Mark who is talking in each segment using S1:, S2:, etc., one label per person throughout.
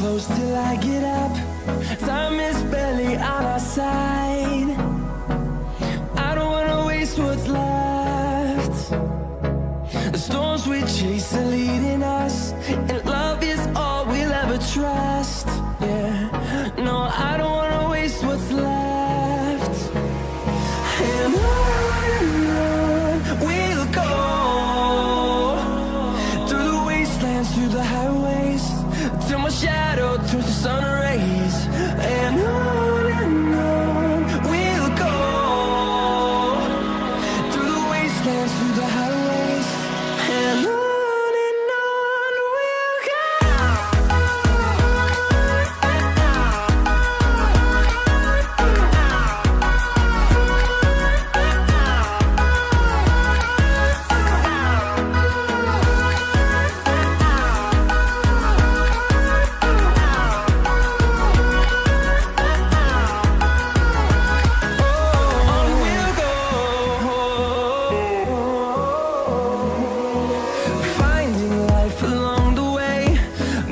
S1: close till I get up. Time is barely on our side. I don't wanna waste what's left. The storms we chase are leading us, and love is all we'll ever trust. Yeah, no, I don't wanna waste what's left. And on we'll go, through the wastelands, through the highways, till my shadow turns to sun rays. And on we'll go, through the wastelands, through the highways, and on we'll go. Finding life along the way,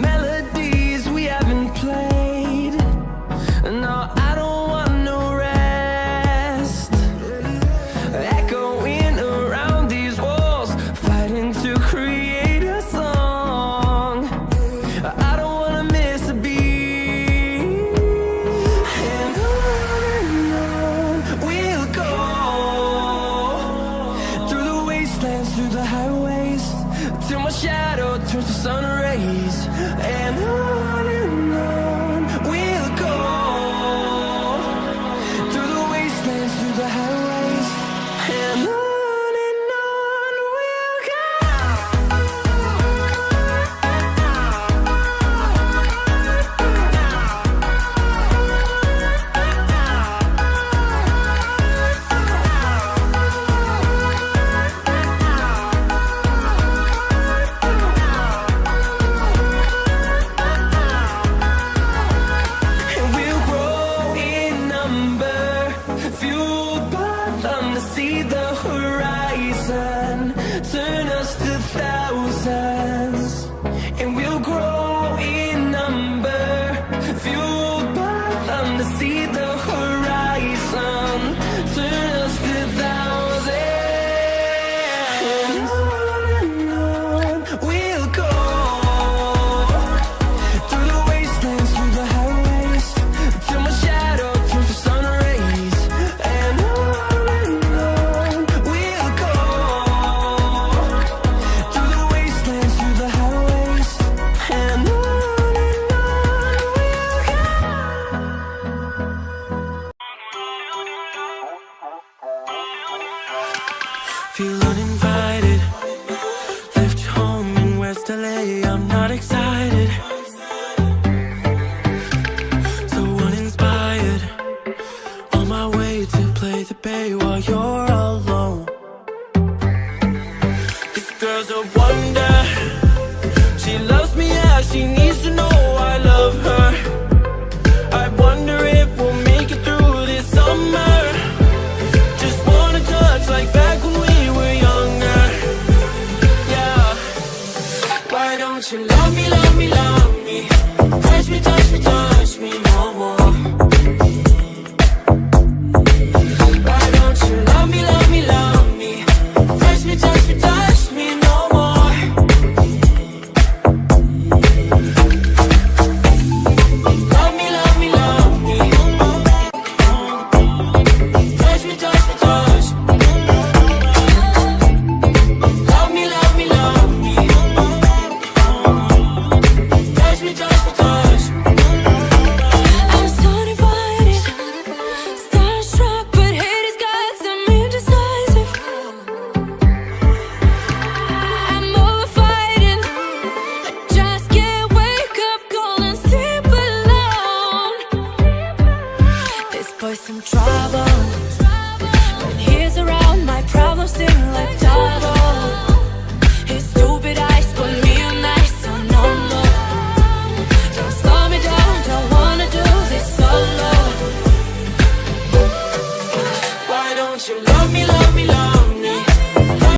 S1: melodies we haven't played. No, I don't want no rest. Echoing around these walls, fighting to create a song. I don't wanna miss a beat. And on we'll go, through the wastelands, through the highways, till my shadow turns to sun rays. And on we'll go, through the wastelands, through the highways, and on we'll go. And we'll grow in number, fueled by them to see the horizon, turn us to thousands. And we'll grow in number, fueled by them to see the horizon, turn us to thousands. And on we'll go, through the wastelands, through the highways, till my shadow turns to sun rays. And on we'll go, through the wastelands, through the highways, and on we'll go.
S2: Feel uninvited, left your home in West LA, I'm not excited. So uninspired, on my way to play the bay while you're alone. This girl's a wonder, she loves me, yeah, she needs to know I love her. I wonder if we'll make it through this summer. Just wanna touch like back when we were younger. Yeah. Why don't you love me, love me, love me? Touch me, touch me, touch me no more. Why don't you love me, love me, love me? Touch me, touch me, touch me no more. Love me, love me, love me. Touch me, touch me, touch me. Love me, love me, love me. Touch me, touch me, touch me.
S3: I'm so divided, starstruck, but haters got some indecisive. I'm over fighting, I just can't wake up cold and sleep alone. This boy's some trouble, when he's around my problems seem like double. His stupid eyes put me on ice, so no more. Don't slow me down, don't wanna do this solo.
S2: Why don't you love me, love me, love me?